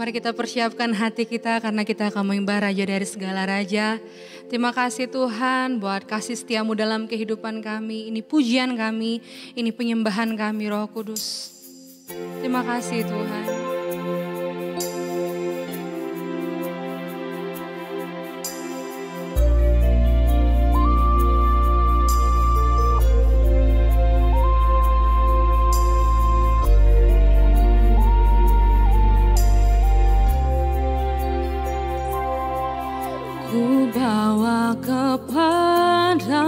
Mari kita persiapkan hati kita karena kita akan menyembah Raja dari segala raja. Terima kasih Tuhan buat kasih setiamu dalam kehidupan kami. Ini pujian kami, ini penyembahan kami Roh Kudus. Terima kasih Tuhan. Ku bawa kepadamu,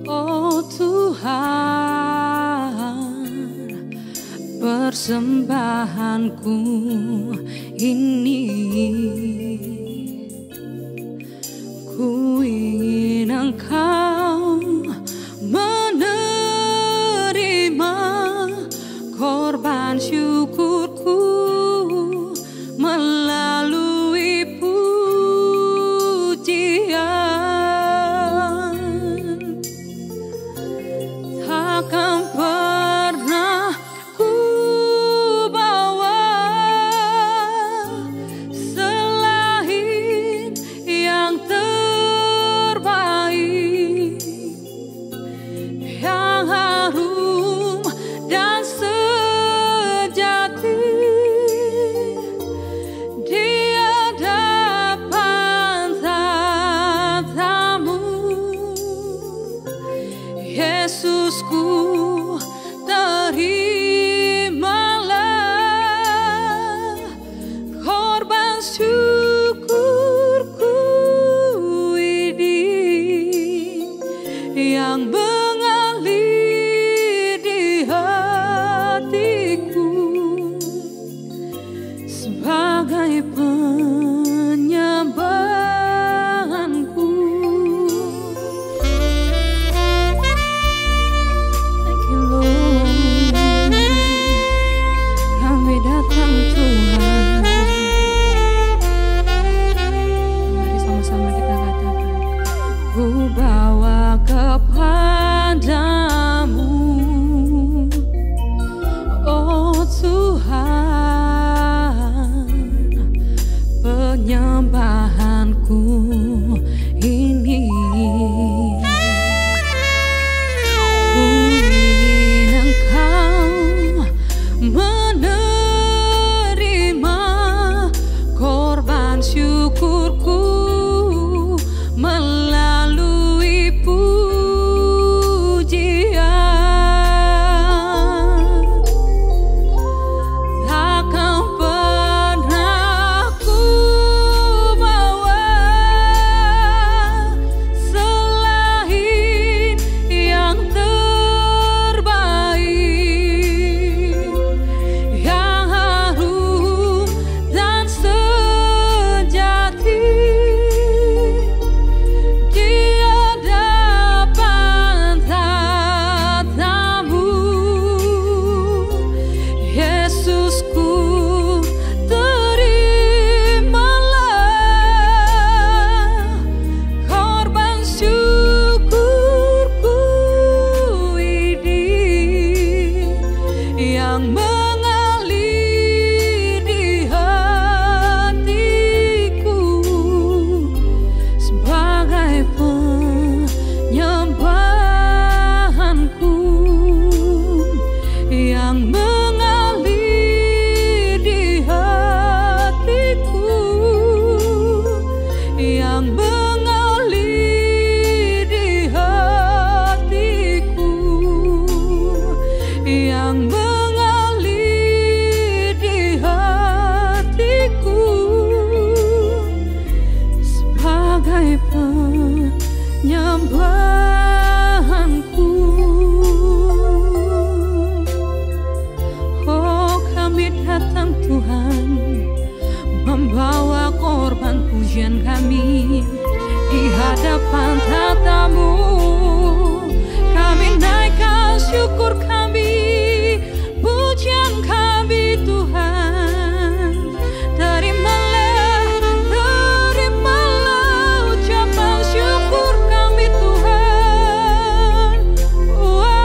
oh Tuhan, persembahanku ini. Ku ingin Engkau menerima korban syukurku melalui pujian. Takkan pernah ku bawa selain yang terbaik, yang harum dan sejati. Yesusku, terimalah korban syukurku ini yang mengalir di hatiku sebagai penyembahanku. Ku bawa kepadamu, oh Tuhan, penyembahanku ini. Ku ingin Engkau menerima korban syukurku melalui pujian. Takkan pernah ku bawa selain yang terbaik, yang harum dan sejati. Penyembahanku, oh kami datang Tuhan, membawa korban pujian kami di hadapan tatamu. Kami naikkan syukur kami, pujian kami Tuhan. Terimalah ucapan syukur kami Tuhan. Wow.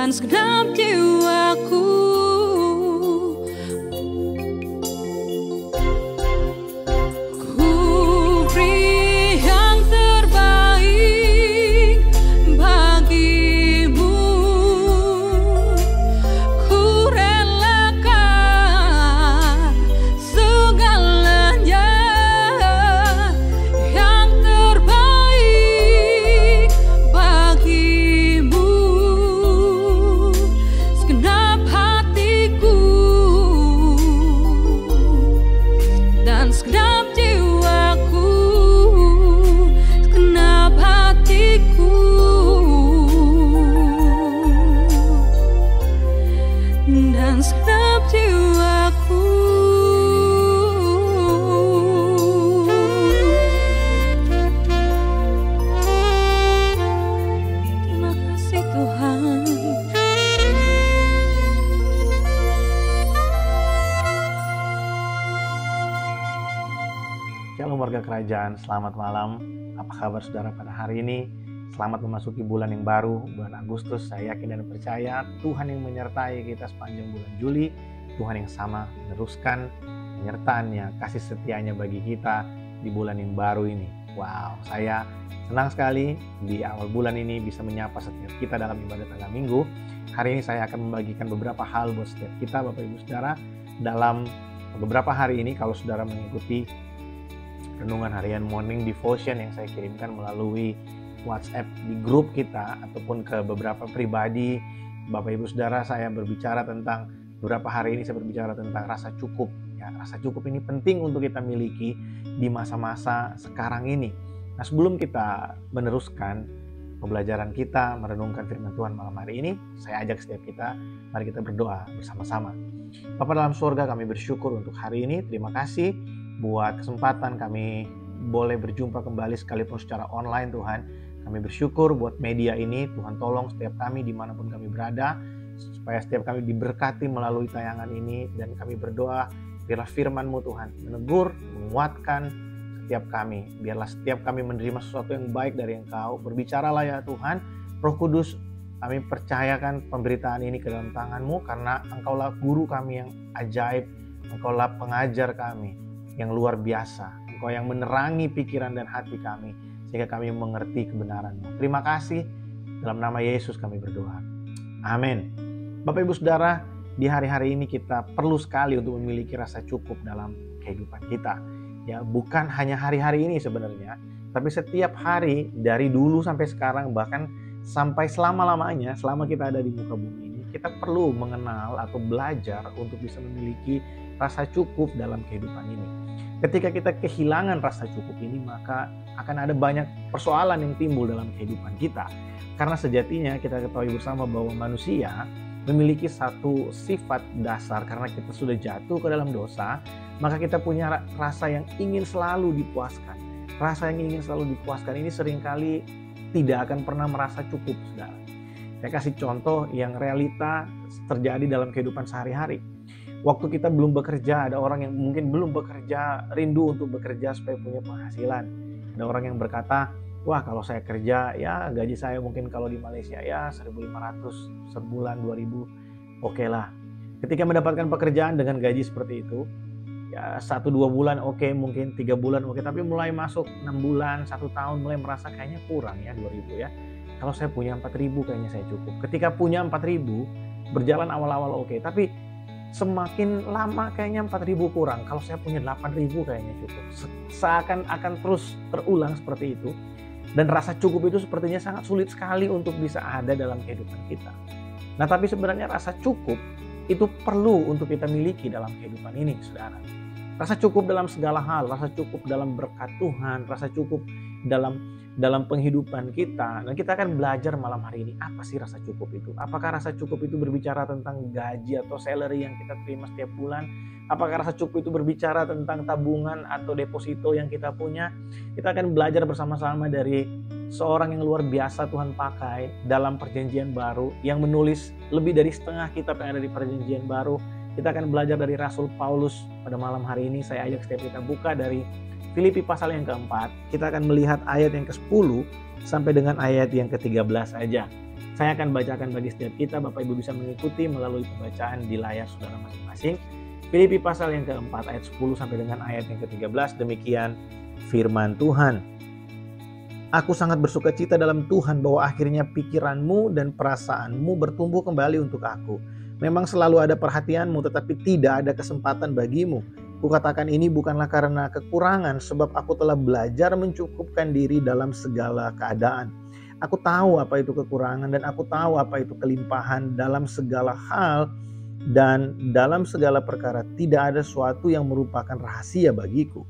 dan segenap jiwaku. Ku beri yang terbaik bagimu. Ku relakan segalanya yang terbaik bagimu. Segenap hatiku dan segenap jiwaku, segenap hatiku dan segenap jiwaku. Terima kasih Tuhan. Shalom warga kerajaan, selamat malam. Apa kabar saudara pada hari ini? Selamat memasuki bulan yang baru, bulan Agustus. Saya yakin dan percaya Tuhan yang menyertai kita sepanjang bulan Juli. Tuhan yang sama meneruskan penyertaannya, kasih setianya bagi kita di bulan yang baru ini. Wow, saya senang sekali di awal bulan ini bisa menyapa setiap kita dalam ibadah tengah minggu. Hari ini saya akan membagikan beberapa hal buat setiap kita, Bapak Ibu Saudara. Dalam beberapa hari ini, kalau saudara mengikuti renungan harian morning devotion yang saya kirimkan melalui WhatsApp di grup kita ataupun ke beberapa pribadi, Bapak Ibu Saudara, saya berbicara tentang beberapa hari ini saya berbicara tentang rasa cukup. Ya, rasa cukup ini penting untuk kita miliki di masa-masa sekarang ini. Nah, sebelum kita meneruskan pembelajaran kita merenungkan firman Tuhan malam hari ini, saya ajak setiap kita, mari kita berdoa bersama-sama. Bapa dalam surga, kami bersyukur untuk hari ini. Terima kasih buat kesempatan kami boleh berjumpa kembali sekalipun secara online Tuhan. Kami bersyukur buat media ini. Tuhan tolong setiap kami dimanapun kami berada, supaya setiap kami diberkati melalui tayangan ini. Dan kami berdoa, biarlah firman-Mu Tuhan menegur, menguatkan setiap kami. Biarlah setiap kami menerima sesuatu yang baik dari Engkau. Berbicaralah ya Tuhan. Roh Kudus, kami percayakan pemberitaan ini ke dalam tangan-Mu, karena Engkaulah guru kami yang ajaib. Engkaulah pengajar kami yang luar biasa. Engkau yang menerangi pikiran dan hati kami, sehingga kami mengerti kebenaran-Mu. Terima kasih. Dalam nama Yesus kami berdoa. Amin. Bapak Ibu Saudara, di hari-hari ini kita perlu sekali untuk memiliki rasa cukup dalam kehidupan kita. Ya, bukan hanya hari-hari ini sebenarnya, tapi setiap hari dari dulu sampai sekarang, bahkan sampai selama-lamanya, selama kita ada di muka bumi ini, kita perlu mengenal atau belajar untuk bisa memiliki rasa cukup dalam kehidupan ini. Ketika kita kehilangan rasa cukup ini, maka akan ada banyak persoalan yang timbul dalam kehidupan kita. Karena sejatinya kita ketahui bersama bahwa manusia memiliki satu sifat dasar. Karena kita sudah jatuh ke dalam dosa, maka kita punya rasa yang ingin selalu dipuaskan. Rasa yang ingin selalu dipuaskan ini seringkali tidak akan pernah merasa cukup, saudara. Saya kasih contoh yang realita terjadi dalam kehidupan sehari-hari. Waktu kita belum bekerja, ada orang yang mungkin belum bekerja, rindu untuk bekerja supaya punya penghasilan. Ada orang yang berkata, wah kalau saya kerja, ya gaji saya mungkin kalau di Malaysia ya 1.500 sebulan, 2.000, oke lah. Ketika mendapatkan pekerjaan dengan gaji seperti itu, ya 1-2 bulan oke, mungkin 3 bulan oke, tapi mulai masuk 6 bulan, 1 tahun mulai merasa kayaknya kurang ya 2.000 ya. Kalau saya punya 4.000 kayaknya saya cukup. Ketika punya 4.000, berjalan awal-awal oke, tapi semakin lama kayaknya 4.000 kurang. Kalau saya punya 8.000 kayaknya cukup. Seakan akan terus terulang seperti itu. Dan rasa cukup itu sepertinya sangat sulit sekali untuk bisa ada dalam kehidupan kita. Nah, tapi sebenarnya rasa cukup itu perlu untuk kita miliki dalam kehidupan ini, saudara. Rasa cukup dalam segala hal, rasa cukup dalam berkat Tuhan, rasa cukup dalam penghidupan kita. Dan kita akan belajar malam hari ini, apa sih rasa cukup itu? Apakah rasa cukup itu berbicara tentang gaji atau salary yang kita terima setiap bulan? Apakah rasa cukup itu berbicara tentang tabungan atau deposito yang kita punya? Kita akan belajar bersama-sama dari seorang yang luar biasa Tuhan pakai dalam perjanjian baru, yang menulis lebih dari setengah kitab yang ada di perjanjian baru. Kita akan belajar dari Rasul Paulus pada malam hari ini. Saya ajak setiap kita buka dari Filipi pasal yang keempat. Kita akan melihat ayat yang ke-10 sampai dengan ayat yang ke-13 aja. Saya akan bacakan bagi setiap kita, Bapak Ibu bisa mengikuti melalui pembacaan di layar saudara masing-masing. Filipi pasal yang keempat ayat 10 sampai dengan ayat yang ke-13, demikian firman Tuhan. Aku sangat bersuka cita dalam Tuhan bahwa akhirnya pikiranmu dan perasaanmu bertumbuh kembali untuk aku. Memang selalu ada perhatianmu, tetapi tidak ada kesempatan bagimu. Kukatakan ini bukanlah karena kekurangan, sebab aku telah belajar mencukupkan diri dalam segala keadaan. Aku tahu apa itu kekurangan dan aku tahu apa itu kelimpahan dalam segala hal, dan dalam segala perkara tidak ada sesuatu yang merupakan rahasia bagiku.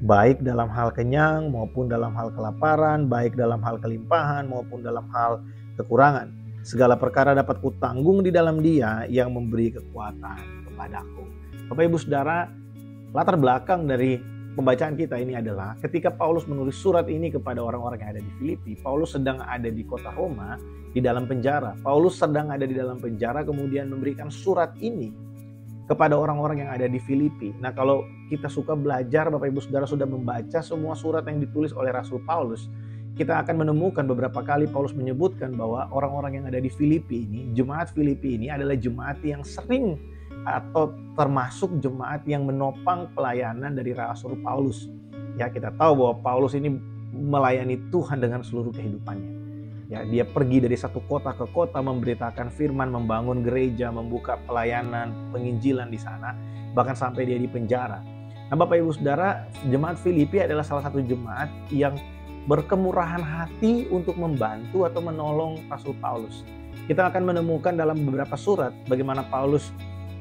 Baik dalam hal kenyang maupun dalam hal kelaparan, baik dalam hal kelimpahan maupun dalam hal kekurangan. Segala perkara dapat kutanggung di dalam Dia yang memberi kekuatan kepadaku. Bapak Ibu Saudara, latar belakang dari pembacaan kita ini adalah ketika Paulus menulis surat ini kepada orang-orang yang ada di Filipi, Paulus sedang ada di kota Roma, di dalam penjara. Paulus sedang ada di dalam penjara, kemudian memberikan surat ini kepada orang-orang yang ada di Filipi. Nah, kalau kita suka belajar, Bapak Ibu Saudara sudah membaca semua surat yang ditulis oleh Rasul Paulus, kita akan menemukan beberapa kali Paulus menyebutkan bahwa orang-orang yang ada di Filipi ini, jemaat Filipi ini adalah jemaat yang sering atau termasuk jemaat yang menopang pelayanan dari Rasul Paulus. Ya, kita tahu bahwa Paulus ini melayani Tuhan dengan seluruh kehidupannya. Ya, dia pergi dari satu kota ke kota memberitakan firman, membangun gereja, membuka pelayanan, penginjilan di sana, bahkan sampai dia di penjara. Nah, Bapak Ibu Saudara, jemaat Filipi adalah salah satu jemaat yang berkemurahan hati untuk membantu atau menolong Rasul Paulus. Kita akan menemukan dalam beberapa surat bagaimana Paulus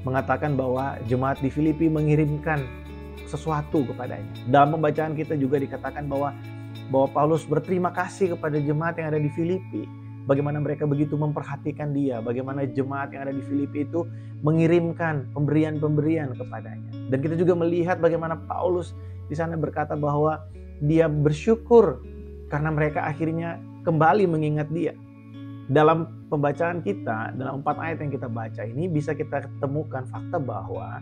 mengatakan bahwa jemaat di Filipi mengirimkan sesuatu kepadanya. Dalam pembacaan kita juga dikatakan bahwa Paulus berterima kasih kepada jemaat yang ada di Filipi. Bagaimana mereka begitu memperhatikan dia, bagaimana jemaat yang ada di Filipi itu mengirimkan pemberian-pemberian kepadanya. Dan kita juga melihat bagaimana Paulus di sana berkata bahwa dia bersyukur karena mereka akhirnya kembali mengingat dia. Dalam pembacaan kita, dalam 4 ayat yang kita baca ini bisa kita temukan fakta bahwa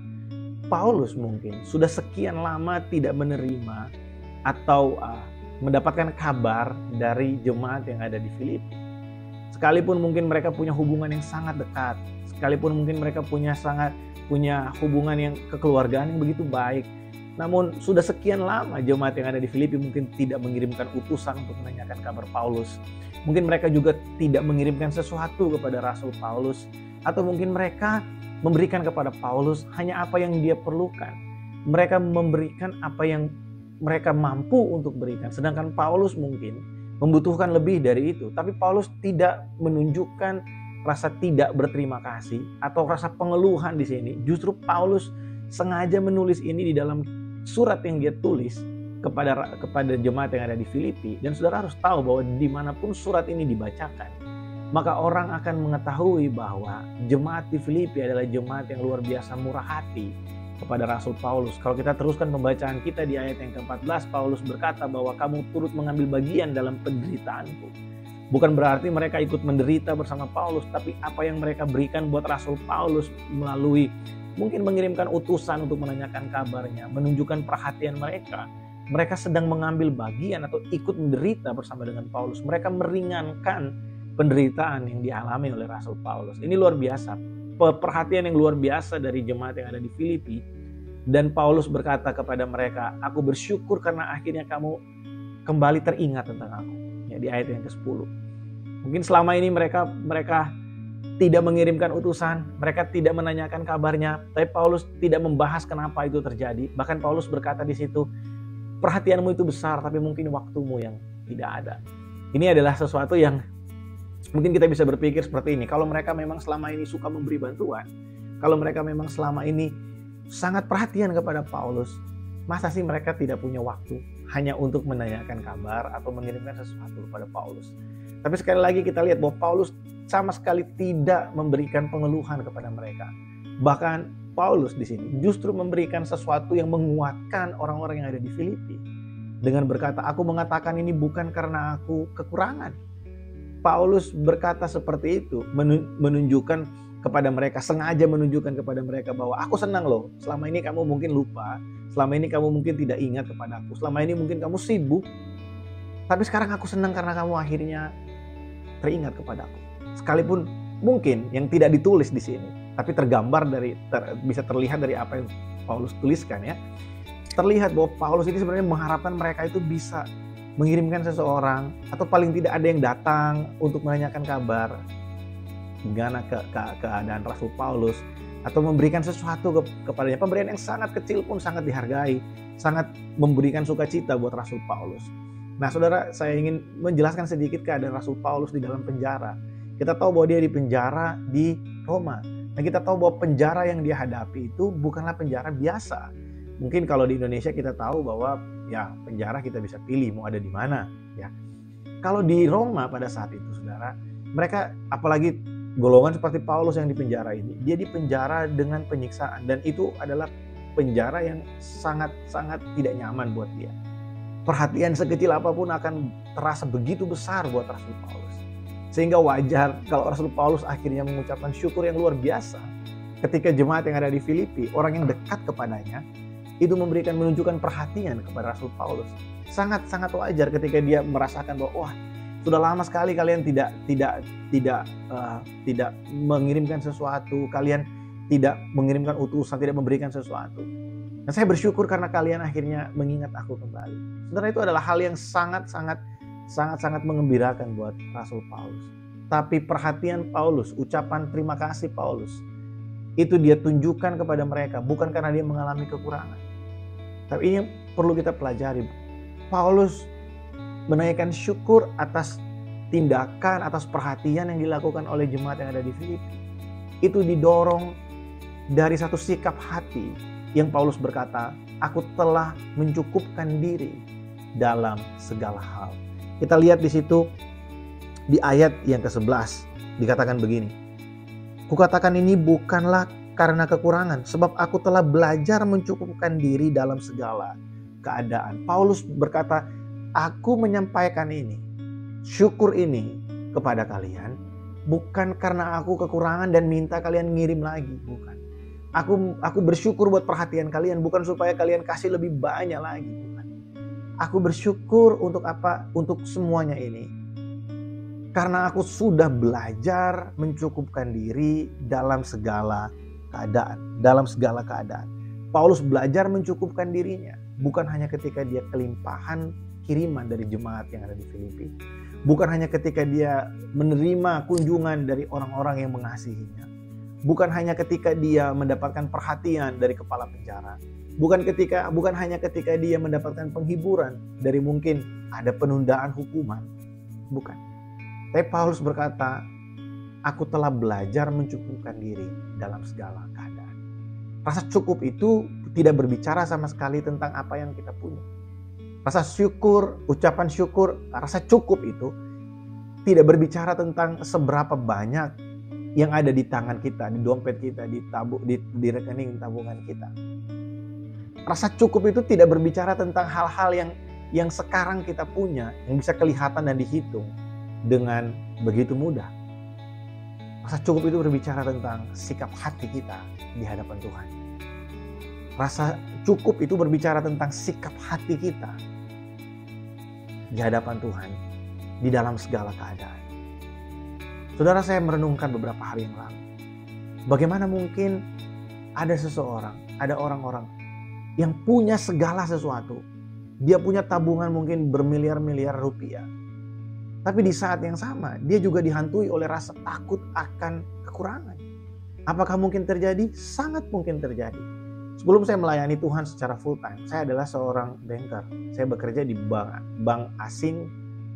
Paulus mungkin sudah sekian lama tidak menerima atau mendapatkan kabar dari jemaat yang ada di Filipi. Sekalipun mungkin mereka punya hubungan yang sangat dekat, sekalipun mungkin mereka punya hubungan yang kekeluargaan yang begitu baik, namun sudah sekian lama jemaat yang ada di Filipi mungkin tidak mengirimkan utusan untuk menanyakan kabar Paulus. Mungkin mereka juga tidak mengirimkan sesuatu kepada Rasul Paulus, atau mungkin mereka memberikan kepada Paulus hanya apa yang dia perlukan. Mereka memberikan apa yang mereka mampu untuk berikan, sedangkan Paulus mungkin membutuhkan lebih dari itu. Tapi Paulus tidak menunjukkan rasa tidak berterima kasih atau rasa pengeluhan di sini. Justru Paulus sengaja menulis ini di dalam surat yang dia tulis kepada jemaat yang ada di Filipi. Dan saudara harus tahu bahwa dimanapun surat ini dibacakan, maka orang akan mengetahui bahwa jemaat di Filipi adalah jemaat yang luar biasa murah hati kepada Rasul Paulus. Kalau kita teruskan pembacaan kita di ayat yang ke-14, Paulus berkata bahwa kamu turut mengambil bagian dalam penderitaanku. Bukan berarti mereka ikut menderita bersama Paulus, tapi apa yang mereka berikan buat Rasul Paulus melalui mungkin mengirimkan utusan untuk menanyakan kabarnya, menunjukkan perhatian mereka. Mereka sedang mengambil bagian atau ikut menderita bersama dengan Paulus. Mereka meringankan penderitaan yang dialami oleh Rasul Paulus. Ini luar biasa. Perhatian yang luar biasa dari jemaat yang ada di Filipi. Dan Paulus berkata kepada mereka, aku bersyukur karena akhirnya kamu kembali teringat tentang aku. Ya, di ayat yang ke-10. Mungkin selama ini mereka tidak mengirimkan utusan, mereka tidak menanyakan kabarnya, tapi Paulus tidak membahas kenapa itu terjadi. Bahkan Paulus berkata di situ, perhatianmu itu besar, tapi mungkin waktumu yang tidak ada. Ini adalah sesuatu yang mungkin kita bisa berpikir seperti ini. Kalau mereka memang selama ini suka memberi bantuan, kalau mereka memang selama ini sangat perhatian kepada Paulus, masa sih mereka tidak punya waktu hanya untuk menanyakan kabar atau mengirimkan sesuatu kepada Paulus? Tapi sekali lagi kita lihat bahwa Paulus sama sekali tidak memberikan pengeluhan kepada mereka. Bahkan Paulus di sini justru memberikan sesuatu yang menguatkan orang-orang yang ada di Filipi. Dengan berkata, aku mengatakan ini bukan karena aku kekurangan. Paulus berkata seperti itu, menunjukkan kepada mereka, sengaja menunjukkan kepada mereka bahwa aku senang loh. Selama ini kamu mungkin lupa, selama ini kamu mungkin tidak ingat kepada aku, selama ini mungkin kamu sibuk. Tapi sekarang aku senang karena kamu akhirnya teringat kepada aku. Sekalipun mungkin yang tidak ditulis di sini, tapi tergambar bisa terlihat dari apa yang Paulus tuliskan ya. Terlihat bahwa Paulus ini sebenarnya mengharapkan mereka itu bisa mengirimkan seseorang atau paling tidak ada yang datang untuk menanyakan kabar gimana keadaan Rasul Paulus, atau memberikan sesuatu kepadanya. Pemberian yang sangat kecil pun sangat dihargai, sangat memberikan sukacita buat Rasul Paulus. Nah saudara, saya ingin menjelaskan sedikit keadaan Rasul Paulus di dalam penjara. Kita tahu bahwa dia di penjara di Roma. Dan kita tahu bahwa penjara yang dia hadapi itu bukanlah penjara biasa. Mungkin kalau di Indonesia kita tahu bahwa ya penjara kita bisa pilih mau ada di mana ya. Kalau di Roma pada saat itu saudara, mereka apalagi golongan seperti Paulus yang dipenjara ini, dia dipenjara dengan penyiksaan, dan itu adalah penjara yang sangat-sangat tidak nyaman buat dia. Perhatian sekecil apapun akan terasa begitu besar buat Rasul Paulus. Sehingga wajar kalau Rasul Paulus akhirnya mengucapkan syukur yang luar biasa ketika jemaat yang ada di Filipi, orang yang dekat kepadanya, itu menunjukkan perhatian kepada Rasul Paulus. Sangat-sangat wajar ketika dia merasakan bahwa wah, sudah lama sekali kalian tidak mengirimkan sesuatu, kalian tidak mengirimkan utusan, tidak memberikan sesuatu. Dan saya bersyukur karena kalian akhirnya mengingat aku kembali. Saudara, itu adalah hal yang sangat-sangat mengembirakan buat Rasul Paulus. Tapi perhatian Paulus, ucapan terima kasih Paulus, itu dia tunjukkan kepada mereka bukan karena dia mengalami kekurangan. Tapi ini perlu kita pelajari. Paulus menaikkan syukur atas tindakan, atas perhatian yang dilakukan oleh jemaat yang ada di Filipi. Itu didorong dari satu sikap hati yang Paulus berkata, aku telah mencukupkan diri dalam segala hal. Kita lihat di situ di ayat yang ke-11 dikatakan begini. Kukatakan ini bukanlah karena kekurangan, sebab aku telah belajar mencukupkan diri dalam segala keadaan. Paulus berkata, aku menyampaikan ini, syukur ini kepada kalian, bukan karena aku kekurangan dan minta kalian ngirim lagi, bukan. Aku bersyukur buat perhatian kalian, bukan supaya kalian kasih lebih banyak lagi, bukan. Aku bersyukur untuk apa? Untuk semuanya ini. Karena aku sudah belajar mencukupkan diri dalam segala keadaan. Paulus belajar mencukupkan dirinya, bukan hanya ketika dia kelimpahan kiriman dari jemaat yang ada di Filipi, bukan hanya ketika dia menerima kunjungan dari orang-orang yang mengasihinya, bukan hanya ketika dia mendapatkan perhatian dari kepala penjara, bukan hanya ketika dia mendapatkan penghiburan dari mungkin ada penundaan hukuman, bukan. Tapi Paulus berkata, aku telah belajar mencukupkan diri dalam segala keadaan. Rasa cukup itu tidak berbicara sama sekali tentang apa yang kita punya. Rasa syukur, ucapan syukur, rasa cukup itu tidak berbicara tentang seberapa banyak yang ada di tangan kita, di dompet kita, di rekening tabungan kita. Rasa cukup itu tidak berbicara tentang hal-hal yang sekarang kita punya, yang bisa kelihatan dan dihitung dengan begitu mudah. Rasa cukup itu berbicara tentang sikap hati kita di hadapan Tuhan. Rasa cukup itu berbicara tentang sikap hati kita di hadapan Tuhan di dalam segala keadaan. Saudara, saya merenungkan beberapa hari yang lalu. Bagaimana mungkin ada orang-orang yang punya segala sesuatu. Dia punya tabungan mungkin bermiliar-miliar rupiah. Tapi di saat yang sama, dia juga dihantui oleh rasa takut akan kekurangan. Apakah mungkin terjadi? Sangat mungkin terjadi. Sebelum saya melayani Tuhan secara full time, saya adalah seorang banker. Saya bekerja di bank asing,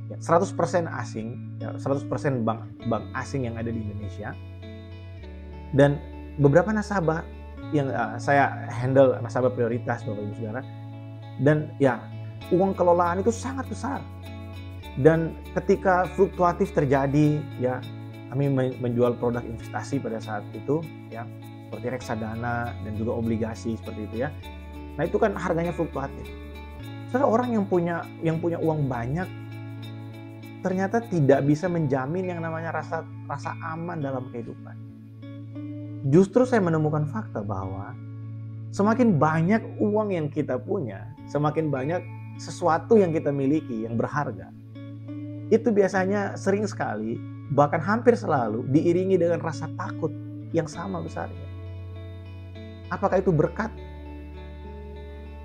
100% asing, 100% bank asing yang ada di Indonesia. Dan beberapa nasabah yang saya handle, nasabah prioritas Bapak Ibu Saudara. Dan ya, uang kelolaan itu sangat besar. Dan ketika fluktuatif terjadi, ya kami menjual produk investasi pada saat itu, ya seperti reksadana dan juga obligasi seperti itu ya. Nah itu kan harganya fluktuatif. Saudara, orang yang punya uang banyak ternyata tidak bisa menjamin yang namanya rasa aman dalam kehidupan. Justru saya menemukan fakta bahwa semakin banyak uang yang kita punya, semakin banyak sesuatu yang kita miliki yang berharga, itu biasanya sering sekali bahkan hampir selalu diiringi dengan rasa takut yang sama besarnya. Apakah itu berkat?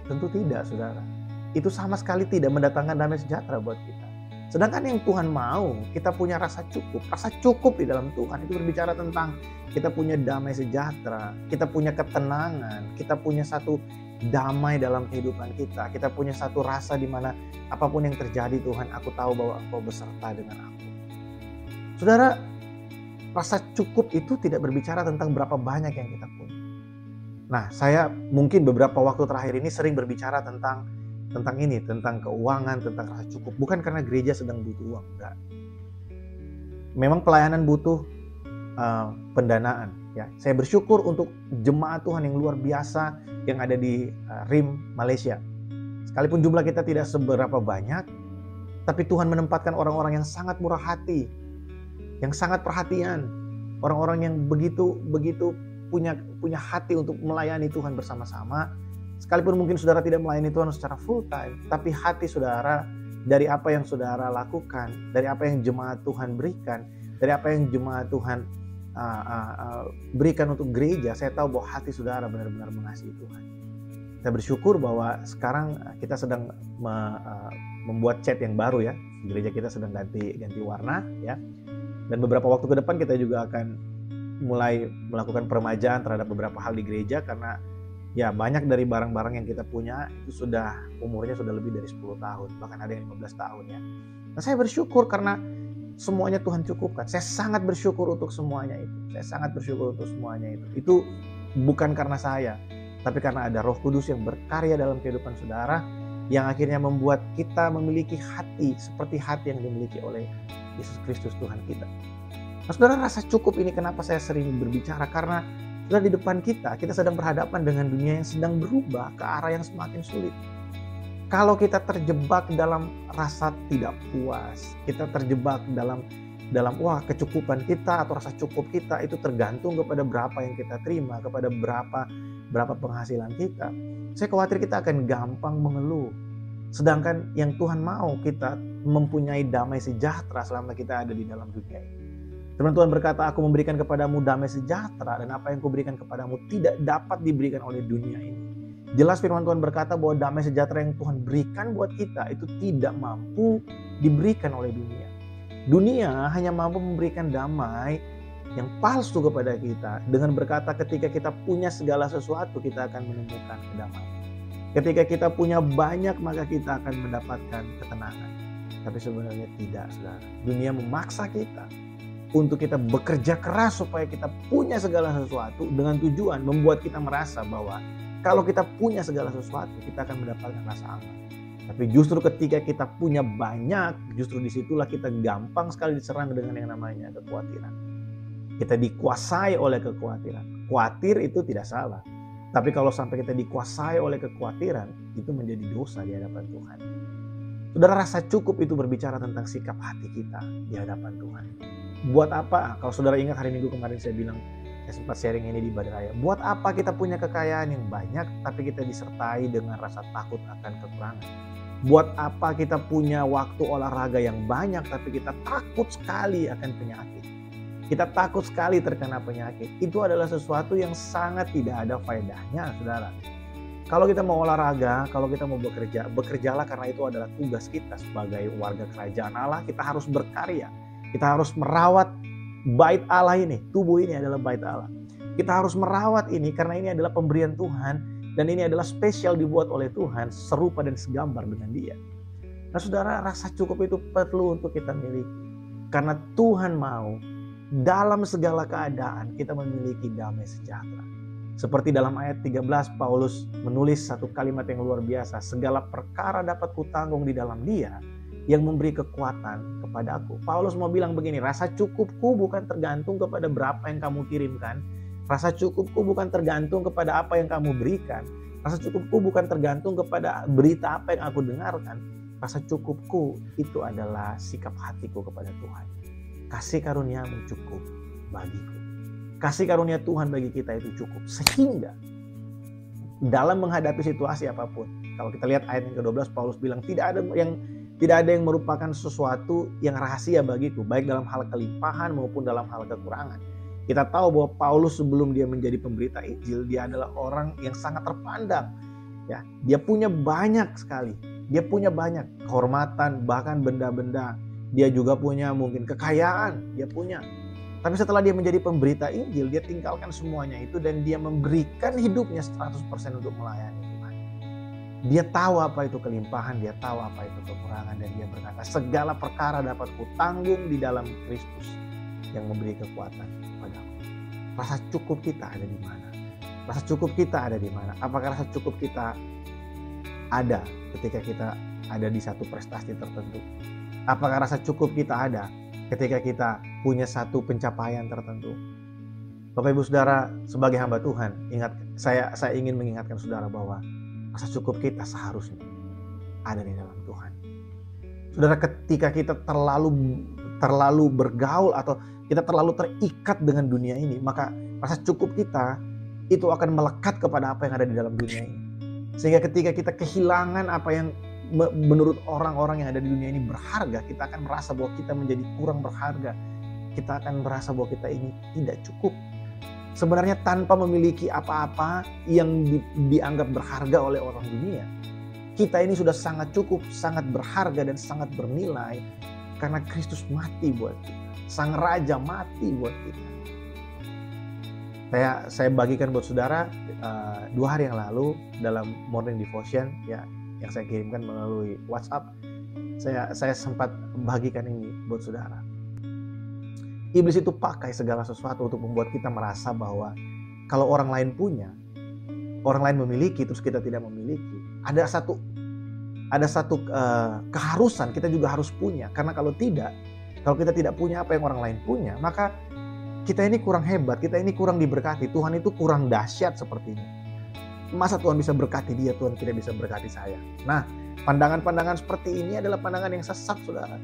Tentu tidak, saudara. Itu sama sekali tidak mendatangkan damai sejahtera buat kita. Sedangkan yang Tuhan mau, kita punya rasa cukup. Rasa cukup di dalam Tuhan itu berbicara tentang kita punya damai sejahtera, kita punya ketenangan, kita punya satu damai dalam kehidupan kita. Kita punya satu rasa di mana apapun yang terjadi, Tuhan, aku tahu bahwa Engkau beserta dengan aku. Saudara, rasa cukup itu tidak berbicara tentang berapa banyak yang kita punya. Nah, saya mungkin beberapa waktu terakhir ini sering berbicara tentang keuangan, tentang rasa cukup. Bukan karena gereja sedang butuh uang, enggak. Memang pelayanan butuh pendanaan. Ya, saya bersyukur untuk jemaat Tuhan yang luar biasa yang ada di RIM Malaysia. Sekalipun jumlah kita tidak seberapa banyak, tapi Tuhan menempatkan orang-orang yang sangat murah hati, yang sangat perhatian, orang-orang yang begitu punya hati untuk melayani Tuhan bersama-sama. Sekalipun mungkin saudara tidak melayani Tuhan secara full time, tapi hati saudara dari apa yang saudara lakukan, dari apa yang jemaat Tuhan berikan, dari apa yang jemaat Tuhan berikan untuk gereja, saya tahu bahwa hati saudara benar-benar mengasihi Tuhan. Saya bersyukur bahwa sekarang kita sedang membuat chat yang baru ya. Gereja kita sedang ganti warna ya. Dan beberapa waktu ke depan kita juga akan mulai melakukan peremajaan terhadap beberapa hal di gereja, karena ya banyak dari barang-barang yang kita punya itu sudah umurnya sudah lebih dari 10 tahun, bahkan ada yang 15 tahun ya. Nah, saya bersyukur karena semuanya Tuhan cukupkan. Saya sangat bersyukur untuk semuanya itu. Itu bukan karena saya, tapi karena ada Roh Kudus yang berkarya dalam kehidupan saudara, yang akhirnya membuat kita memiliki hati seperti hati yang dimiliki oleh Yesus Kristus Tuhan kita. Nah, saudara, rasa cukup ini kenapa saya sering berbicara, karena saudara, di depan kita sedang berhadapan dengan dunia yang sedang berubah ke arah yang semakin sulit. Kalau kita terjebak dalam rasa tidak puas, kita terjebak dalam kecukupan kita atau rasa cukup kita itu tergantung kepada berapa yang kita terima, kepada berapa penghasilan kita. Saya khawatir kita akan gampang mengeluh. Sedangkan yang Tuhan mau kita mempunyai damai sejahtera selama kita ada di dalam dunia ini. Firman Tuhan berkata, aku memberikan kepadamu damai sejahtera, dan apa yang kuberikan kepadamu tidak dapat diberikan oleh dunia ini. Jelas firman Tuhan berkata bahwa damai sejahtera yang Tuhan berikan buat kita itu tidak mampu diberikan oleh dunia. Dunia hanya mampu memberikan damai yang palsu kepada kita dengan berkata ketika kita punya segala sesuatu kita akan menemukan kedamaian. Ketika kita punya banyak maka kita akan mendapatkan ketenangan. Tapi sebenarnya tidak, saudara. Dunia memaksa kita untuk kita bekerja keras supaya kita punya segala sesuatu dengan tujuan membuat kita merasa bahwa kalau kita punya segala sesuatu, kita akan mendapatkan rasa aman. Tapi justru ketika kita punya banyak, justru disitulah kita gampang sekali diserang dengan yang namanya kekhawatiran. Kita dikuasai oleh kekhawatiran. Khawatir itu tidak salah. Tapi kalau sampai kita dikuasai oleh kekhawatiran, itu menjadi dosa di hadapan Tuhan. Saudara, rasa cukup itu berbicara tentang sikap hati kita di hadapan Tuhan. Buat apa? Kalau saudara ingat hari Minggu kemarin saya bilang, saya sempat sharing ini di Ibadah Raya. Buat apa kita punya kekayaan yang banyak tapi kita disertai dengan rasa takut akan kekurangan? Buat apa kita punya waktu olahraga yang banyak tapi kita takut sekali akan penyakit? Kita takut sekali terkena penyakit. Itu adalah sesuatu yang sangat tidak ada faedahnya, saudara. Kalau kita mau olahraga, kalau kita mau bekerja, bekerjalah karena itu adalah tugas kita sebagai warga kerajaan Allah. Kita harus berkarya. Kita harus merawat bait Allah ini, tubuh ini adalah bait Allah. Kita harus merawat ini karena ini adalah pemberian Tuhan dan ini adalah spesial dibuat oleh Tuhan, serupa dan segambar dengan Dia. Nah, saudara, rasa cukup itu perlu untuk kita miliki karena Tuhan mau dalam segala keadaan kita memiliki damai sejahtera. Seperti dalam ayat 13 Paulus menulis satu kalimat yang luar biasa, segala perkara dapat kutanggung di dalam Dia yang memberi kekuatan kepadaku. Paulus mau bilang begini, rasa cukupku bukan tergantung kepada berapa yang kamu kirimkan. Rasa cukupku bukan tergantung kepada apa yang kamu berikan. Rasa cukupku bukan tergantung kepada berita apa yang aku dengarkan. Rasa cukupku itu adalah sikap hatiku kepada Tuhan. Kasih karunia-Mu cukup bagiku. Kasih karunia Tuhan bagi kita itu cukup. Sehingga dalam menghadapi situasi apapun. Kalau kita lihat ayat yang ke-12, Paulus bilang tidak ada yang Tidak ada yang merupakan sesuatu yang rahasia bagiku, baik dalam hal kelimpahan maupun dalam hal kekurangan. Kita tahu bahwa Paulus sebelum dia menjadi pemberita Injil, dia adalah orang yang sangat terpandang. Ya, dia punya banyak sekali. Dia punya banyak kehormatan, bahkan benda-benda. Dia juga punya mungkin kekayaan, dia punya. Tapi setelah dia menjadi pemberita Injil, dia tinggalkan semuanya itu dan dia memberikan hidupnya 100% untuk melayani Tuhan. Dia tahu apa itu kelimpahan, dia tahu apa itu kekurangan, dan dia berkata, segala perkara dapat kutanggung di dalam Kristus yang memberi kekuatan padaku. Rasa cukup kita ada di mana? Rasa cukup kita ada di mana? Apakah rasa cukup kita ada ketika kita ada di satu prestasi tertentu? Apakah rasa cukup kita ada ketika kita punya satu pencapaian tertentu? Bapak Ibu Saudara, sebagai hamba Tuhan, ingat, saya ingin mengingatkan saudara bahwa rasa cukup kita seharusnya ada di dalam Tuhan. Saudara, ketika kita terlalu bergaul atau kita terlalu terikat dengan dunia ini, maka rasa cukup kita itu akan melekat kepada apa yang ada di dalam dunia ini. Sehingga ketika kita kehilangan apa yang menurut orang-orang yang ada di dunia ini berharga, kita akan merasa bahwa kita menjadi kurang berharga. Kita akan merasa bahwa kita ini tidak cukup. Sebenarnya tanpa memiliki apa-apa yang dianggap berharga oleh orang dunia, kita ini sudah sangat cukup, sangat berharga dan sangat bernilai karena Kristus mati buat kita. Sang Raja mati buat kita. Saya bagikan buat saudara 2 hari yang lalu dalam morning devotion ya, yang saya kirimkan melalui WhatsApp. Saya sempat bagikan ini buat saudara. Iblis itu pakai segala sesuatu untuk membuat kita merasa bahwa kalau orang lain punya, orang lain memiliki, terus kita tidak memiliki. Ada satu keharusan kita juga harus punya. Karena kalau kita tidak punya apa yang orang lain punya, maka kita ini kurang hebat, kita ini kurang diberkati. Tuhan itu kurang dahsyat sepertinya. Masa Tuhan bisa berkati dia, Tuhan tidak bisa berkati saya? Nah, pandangan-pandangan seperti ini adalah pandangan yang sesat, saudara.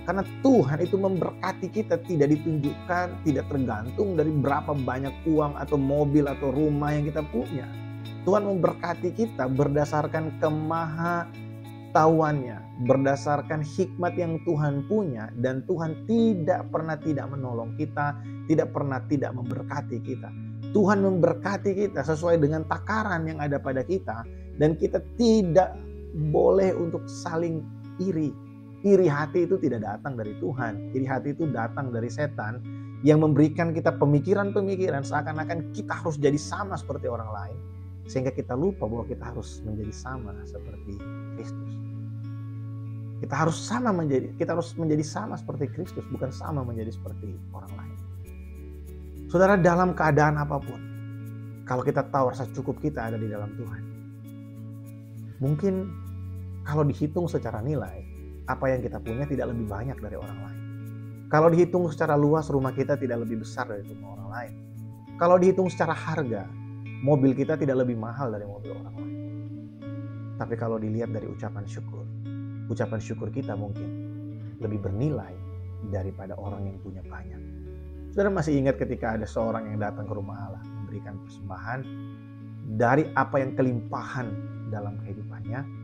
Karena Tuhan itu memberkati kita tidak ditunjukkan, tidak tergantung dari berapa banyak uang atau mobil atau rumah yang kita punya. Tuhan memberkati kita berdasarkan kemahatauannya, berdasarkan hikmat yang Tuhan punya, dan Tuhan tidak pernah tidak menolong kita, tidak pernah tidak memberkati kita. Tuhan memberkati kita sesuai dengan takaran yang ada pada kita, dan kita tidak boleh untuk saling iri. Iri hati itu tidak datang dari Tuhan. Iri hati itu datang dari setan yang memberikan kita pemikiran-pemikiran seakan-akan kita harus jadi sama seperti orang lain, sehingga kita lupa bahwa kita harus menjadi sama seperti Kristus. Kita harus menjadi sama seperti Kristus, bukan sama menjadi seperti orang lain. Saudara, dalam keadaan apapun, kalau kita tahu rasa cukup kita ada di dalam Tuhan, mungkin kalau dihitung secara nilai, apa yang kita punya tidak lebih banyak dari orang lain. Kalau dihitung secara luas, rumah kita tidak lebih besar dari rumah orang lain. Kalau dihitung secara harga, mobil kita tidak lebih mahal dari mobil orang lain. Tapi kalau dilihat dari ucapan syukur kita mungkin lebih bernilai daripada orang yang punya banyak. Saudara masih ingat ketika ada seorang yang datang ke rumah Allah memberikan persembahan dari apa yang kelimpahan dalam kehidupannya,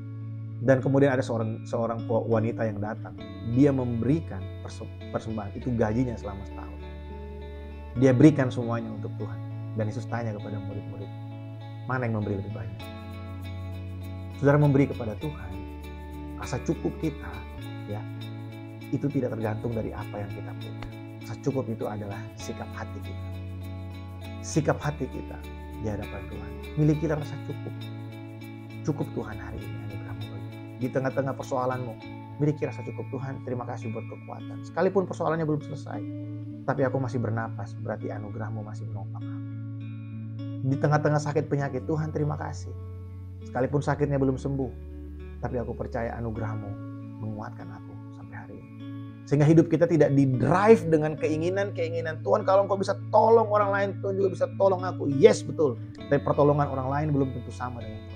dan kemudian ada seorang wanita yang datang, dia memberikan persembahan itu gajinya selama setahun. Dia berikan semuanya untuk Tuhan. Dan Yesus tanya kepada murid-murid, mana yang memberi lebih banyak? Saudara, memberi kepada Tuhan, rasa cukup kita ya itu tidak tergantung dari apa yang kita punya. Rasa cukup itu adalah sikap hati kita. Sikap hati kita di hadapan Tuhan. Miliki rasa cukup. Cukup Tuhan hari ini. Di tengah-tengah persoalanmu, miliki rasa cukup. Tuhan, terima kasih buat kekuatan. Sekalipun persoalannya belum selesai, tapi aku masih bernapas, berarti anugerah-Mu masih menopang aku. Di tengah-tengah sakit penyakit, Tuhan terima kasih. Sekalipun sakitnya belum sembuh, tapi aku percaya anugerah-Mu menguatkan aku sampai hari ini. Sehingga hidup kita tidak di-drive dengan keinginan-keinginan. Tuhan, kalau Engkau bisa tolong orang lain, Tuhan juga bisa tolong aku. Yes, betul. Tapi pertolongan orang lain belum tentu sama dengan pertolongan.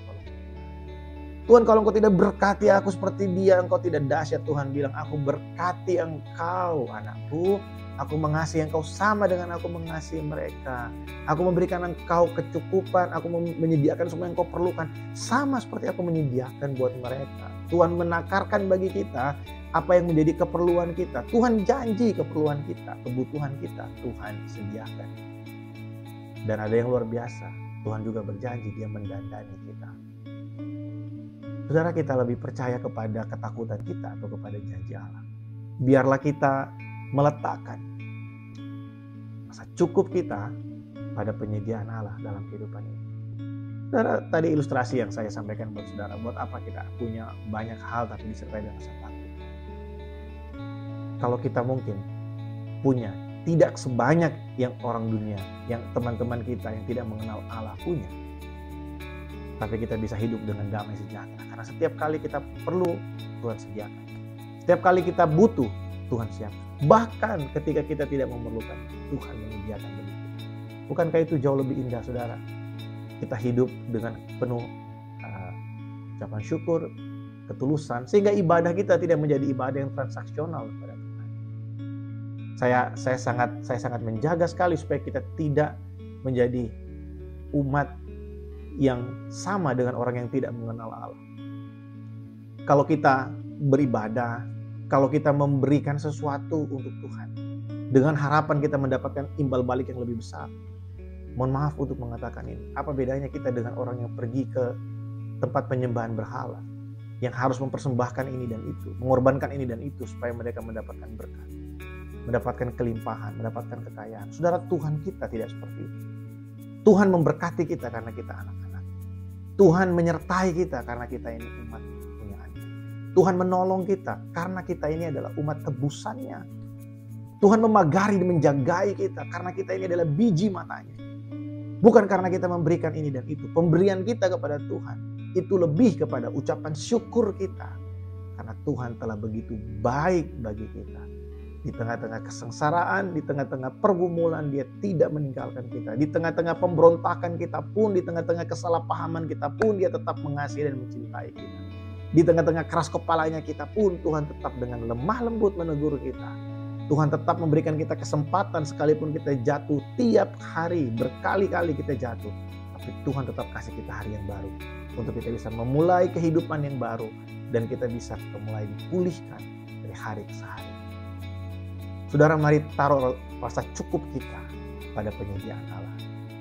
Tuhan, kalau Engkau tidak berkati aku seperti dia, Engkau tidak dahsyat. Tuhan bilang, aku berkati engkau anakku. Aku mengasihi engkau sama dengan aku mengasihi mereka. Aku memberikan engkau kecukupan. Aku menyediakan semua yang engkau perlukan. Sama seperti aku menyediakan buat mereka. Tuhan menakarkan bagi kita apa yang menjadi keperluan kita. Tuhan janji keperluan kita, kebutuhan kita, Tuhan sediakan. Dan ada yang luar biasa, Tuhan juga berjanji Dia mendandani kita. Saudara, kita lebih percaya kepada ketakutan kita atau kepada janji Allah? Biarlah kita meletakkan masa cukup kita pada penyediaan Allah dalam kehidupan ini. Saudara, tadi ilustrasi yang saya sampaikan buat saudara, buat apa kita punya banyak hal tapi disertai dengan rasa takut. Kalau kita mungkin punya tidak sebanyak yang orang dunia, yang teman-teman kita yang tidak mengenal Allah punya, tapi kita bisa hidup dengan damai sejahtera. Karena setiap kali kita perlu, Tuhan sediakan. Setiap kali kita butuh, Tuhan siapkan. Bahkan ketika kita tidak memerlukan, Tuhan menyediakan begitu. Bukankah itu jauh lebih indah, saudara? Kita hidup dengan penuh ucapan syukur, ketulusan, sehingga ibadah kita tidak menjadi ibadah yang transaksional kepada Tuhan. Saya sangat menjaga sekali supaya kita tidak menjadi umat yang sama dengan orang yang tidak mengenal Allah. Kalau kita beribadah, kalau kita memberikan sesuatu untuk Tuhan, dengan harapan kita mendapatkan imbal balik yang lebih besar. Mohon maaf untuk mengatakan ini. Apa bedanya kita dengan orang yang pergi ke tempat penyembahan berhala, yang harus mempersembahkan ini dan itu, mengorbankan ini dan itu supaya mereka mendapatkan berkat, mendapatkan kelimpahan, mendapatkan kekayaan. Saudara, Tuhan kita tidak seperti itu. Tuhan memberkati kita karena kita anak-anak. Tuhan menyertai kita karena kita ini umat punyaan-Nya. Tuhan menolong kita karena kita ini adalah umat tebusannya. Tuhan memagari dan menjagai kita karena kita ini adalah biji matanya. Bukan karena kita memberikan ini dan itu. Pemberian kita kepada Tuhan itu lebih kepada ucapan syukur kita. Karena Tuhan telah begitu baik bagi kita. Di tengah-tengah kesengsaraan, di tengah-tengah pergumulan, Dia tidak meninggalkan kita. Di tengah-tengah pemberontakan kita pun, di tengah-tengah kesalahpahaman kita pun, Dia tetap mengasihi dan mencintai kita. Di tengah-tengah keras kepalanya kita pun, Tuhan tetap dengan lemah lembut menegur kita. Tuhan tetap memberikan kita kesempatan sekalipun kita jatuh tiap hari, berkali-kali kita jatuh. Tapi Tuhan tetap kasih kita hari yang baru. Untuk kita bisa memulai kehidupan yang baru. Dan kita bisa mulai dipulihkan dari hari ke hari. Saudara, mari taruh rasa cukup kita pada penyediaan Allah.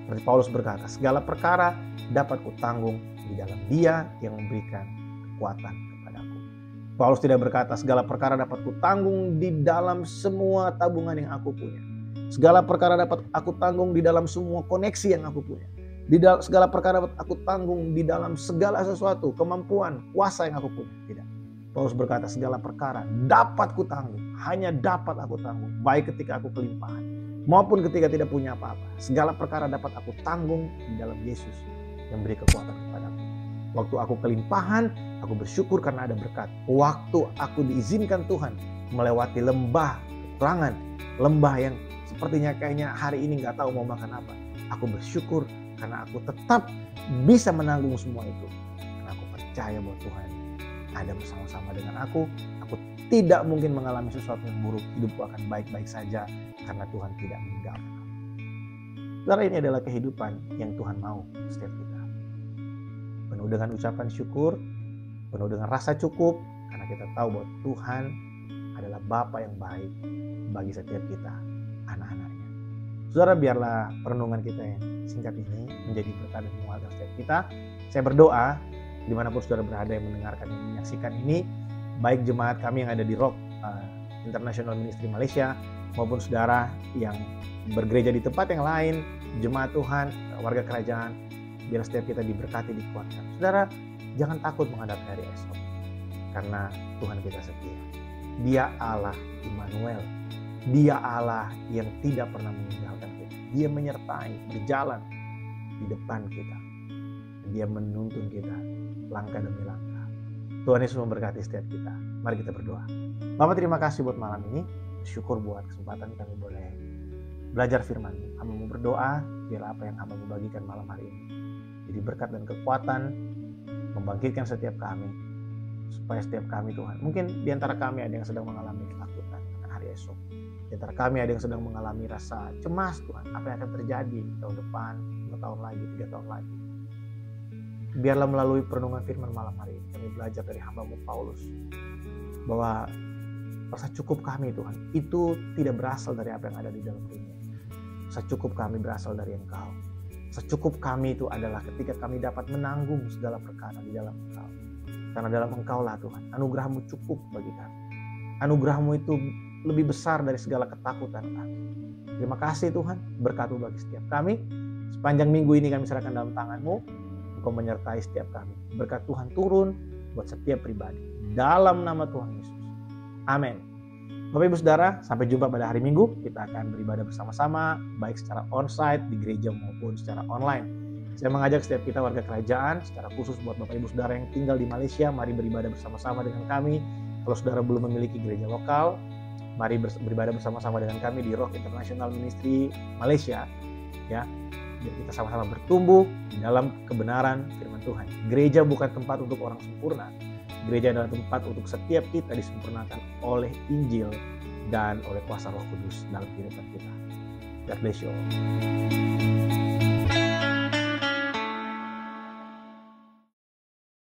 Seperti Paulus berkata, segala perkara dapat kutanggung di dalam Dia yang memberikan kekuatan kepadaku. Paulus tidak berkata, segala perkara dapat kutanggung di dalam semua tabungan yang aku punya. Segala perkara dapat aku tanggung di dalam semua koneksi yang aku punya. Segala perkara dapat aku tanggung di dalam segala sesuatu, kemampuan, kuasa yang aku punya. Tidak. Paulus berkata, segala perkara dapat kutanggung, hanya dapat aku tanggung, baik ketika aku kelimpahan maupun ketika tidak punya apa-apa. Segala perkara dapat aku tanggung di dalam Yesus yang beri kekuatan kepadaku. Waktu aku kelimpahan, aku bersyukur karena ada berkat. Waktu aku diizinkan Tuhan melewati lembah kekurangan, lembah yang sepertinya kayaknya hari ini gak tahu mau makan apa, aku bersyukur karena aku tetap bisa menanggung semua itu. Karena aku percaya bahwa Tuhan ada bersama-sama dengan aku tidak mungkin mengalami sesuatu yang buruk, hidupku akan baik-baik saja karena Tuhan tidak meninggalkan aku. Saudara, ini adalah kehidupan yang Tuhan mau setiap kita. Penuh dengan ucapan syukur, penuh dengan rasa cukup, karena kita tahu bahwa Tuhan adalah Bapa yang baik bagi setiap kita, anak-anaknya. Saudara, biarlah perenungan kita yang singkat ini menjadi berkat dan menguatkan setiap kita. Saya berdoa dimanapun saudara berada yang mendengarkan dan menyaksikan ini, baik jemaat kami yang ada di Rock International Ministry Malaysia, maupun saudara yang bergereja di tempat yang lain, jemaat Tuhan, warga kerajaan, biar setiap kita diberkati, dikuatkan. Saudara, jangan takut menghadapi hari esok, karena Tuhan kita setia. Dia Allah Immanuel, Dia Allah yang tidak pernah meninggalkan kita. Dia menyertai, berjalan di depan kita. Dia menuntun kita langkah demi langkah. Tuhan Yesus memberkati setiap kita. Mari kita berdoa. Bapak, terima kasih buat malam ini. Syukur buat kesempatan kami boleh belajar firman-Mu. Hamba mau berdoa biar apa yang Hamba mau bagikan malam hari ini jadi berkat dan kekuatan, membangkitkan setiap kami, supaya setiap kami, Tuhan, mungkin di antara kami ada yang sedang mengalami ketakutan akan hari esok. Di antara kami ada yang sedang mengalami rasa cemas, Tuhan, apa yang akan terjadi tahun depan, 5 tahun lagi, 3 tahun lagi. biarlah melalui perenungan firman malam hari ini kami belajar dari hamba-Mu Paulus bahwa rasa cukup kami Tuhan itu tidak berasal dari apa yang ada di dalam dunia. Rasa cukup kami berasal dari Engkau. Rasa cukup kami itu adalah ketika kami dapat menanggung segala perkara di dalam Engkau. Karena dalam Engkau lah Tuhan, anugerah-Mu cukup bagi kami. Anugerah-Mu itu lebih besar dari segala ketakutan kami. Terima kasih Tuhan, berkat-Mu bagi setiap kami. Sepanjang minggu ini kami serahkan dalam tangan-Mu. Engkau menyertai setiap kami. Berkat Tuhan turun buat setiap pribadi. Dalam nama Tuhan Yesus. Amin. Bapak Ibu Saudara, sampai jumpa pada hari Minggu. Kita akan beribadah bersama-sama, baik secara onsite di gereja maupun secara online. Saya mengajak setiap kita warga kerajaan, secara khusus buat Bapak Ibu Saudara yang tinggal di Malaysia, mari beribadah bersama-sama dengan kami. Kalau saudara belum memiliki gereja lokal, mari beribadah bersama-sama dengan kami di Rock International Ministry Malaysia. Ya, biar kita sama-sama bertumbuh di dalam kebenaran firman Tuhan. Gereja bukan tempat untuk orang sempurna. Gereja adalah tempat untuk setiap kita disempurnakan oleh Injil dan oleh kuasa Roh Kudus dalam kehidupan kita. God bless you all.